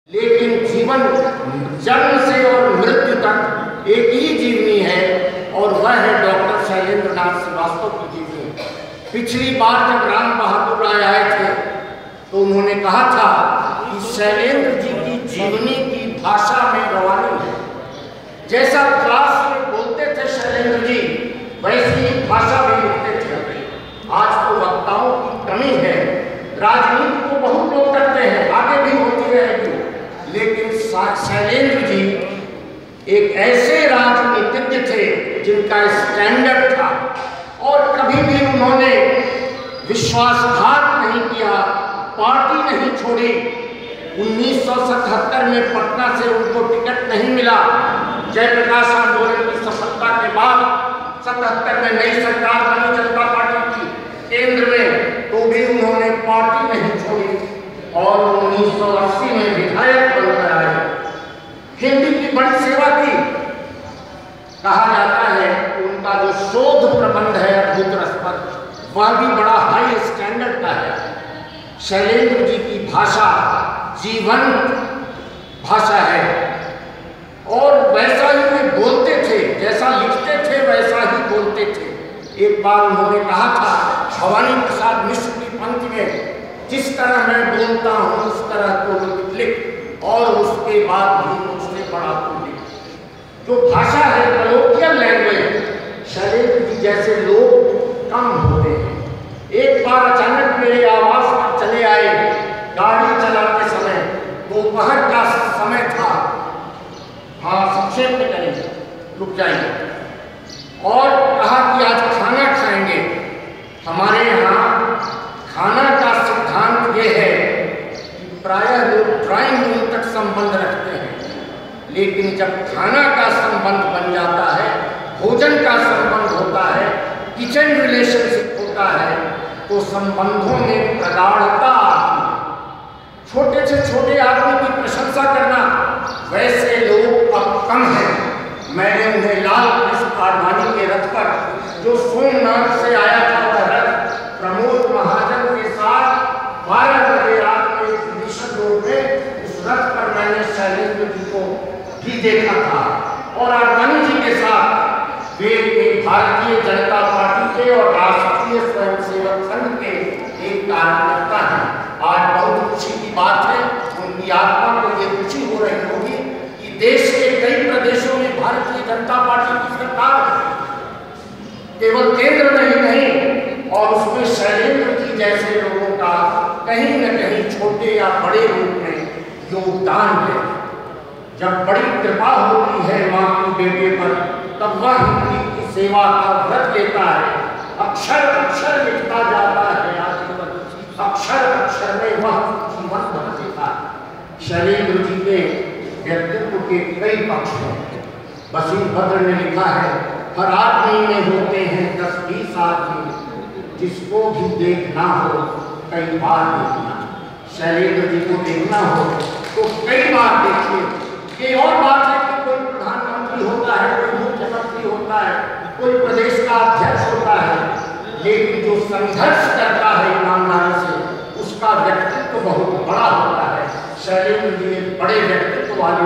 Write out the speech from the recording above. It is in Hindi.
लेकिन जीवन जन्म से और मृत्यु तक एक ही जीवनी है और वह है डॉक्टर शैलेंद्र नाथ श्रीवास्तव की जीवनी। पिछली बार जब राम बहादुर राय आए थे तो उन्होंने कहा था कि शैलेंद्र जी की जीवनी की भाषा में रवानी है। जैसा क्लास में बोलते थे शैलेंद्र जी वैसी ही भाषा भी लिखते थे। आज तो वक्ताओं की कमी है। राजनीति को बहुत लोग करते हैं, आगे भी होती रहेगी, लेकिन शैलेंद्र जी एक ऐसे राजनीतिज्ञ थे जिनका स्टैंडर्ड था और कभी भी उन्होंने विश्वासघात नहीं किया, पार्टी नहीं छोड़ी। 1977 में पटना से उनको टिकट नहीं मिला। जयप्रकाश आंदोलन की सफलता के बाद 77 में नई सरकार बनी जनता पार्टी की केंद्र में, तो भी उन्होंने पार्टी नहीं छोड़ी और 1980 में विधायक बनकर आए। हिंदी की बड़ी सेवा की। कहा जाता है कि उनका जो शोध प्रबंध है अद्भुत रसपद, वह भी बड़ा हाई स्टैंडर्ड का है। शैलेंद्र जी की भाषा जीवंत भाषा है और वैसा ही वे बोलते थे, जैसा लिखते थे वैसा ही बोलते थे। एक बार उन्होंने कहा था भवानी प्रसाद मिश्र की पंक्ति में, जिस तरह मैं बोलता हूँ उस तरह तो लिख, और उसके बाद भी मुझसे बड़ा तू लिख। जो भाषा है कलोकियल लैंग्वेज, शैलेंद्र जी जैसे लोग कम होते हैं। एक बार अचानक मेरे आवास पर चले आए, गाड़ी चलाते समय, दोपहर का समय था। हाँ, संक्षेप में करेंगे, रुक जाइए। और कहा कि आज खाना खाएंगे। हमारे यहाँ खाना का सिद्धांत ये है कि प्रायः लोग ड्राइंग रूम तक संबंध रखते हैं, लेकिन जब खाना का संबंध बन जाता है, भोजन का संबंध होता है, किचन रिलेशनशिप होता है, तो संबंधों में प्रगाढ़ता आती है। छोटे से छोटे आदमी की प्रशंसा करना, वैसे लोग अब कम हैं। मैंने उन्हें लाल कृष्ण आडवाणी के रथ पर, जो सोमनाथ से आया था, वह रथ प्रमोद महाजन के साथ 12 बजे रात में मिशन रोड में, उस रथ पर मैंने शैलेंद्र जी को भी देखा था। और आडवाणी जी के साथ वे एक भारतीय जनता पार्टी के और राष्ट्रीय स्वयंसेवक संघ के एक कार्यकर्ता हैं। आज बहुत खुशी की बात है, उनकी आत्मा को ये खुशी हो रही होगी कि देश के कई प्रदेशों में भारतीय जनता पार्टी की सरकार है, केवल केंद्र में ही नहीं, और उसमें शैलेंद्र जी जैसे लोगों का कहीं न कहीं छोटे या बड़े रूप में योगदान है। जब बड़ी कृपा होती है माँ की बेटे पर, तब वह हिंदी की सेवा का व्रत लेता है। अक्षर अक्षर लिखता जाता है आजीवन, अक्षर अक्षर में वह जीवन भर देता है। शैलेंद्र जी के व्यक्तित्व के कई पक्ष हैं। बसीरभद्र ने लिखा है, हर आदमी में होते हैं 10-20 आदमी, जिसको भी देखना हो कई बार देखना। शैलेंद्र जी को देखना हो तो कई बार देखिए। ये और बात है कि कोई प्रधानमंत्री होता है, कोई मुख्यमंत्री होता है, कोई प्रदेश का अध्यक्ष होता है, लेकिन जो संघर्ष करता है ईमानदारी से, उसका व्यक्तित्व बहुत बड़ा होता है। शैलेंद्र जी बड़े व्यक्तित्व वाले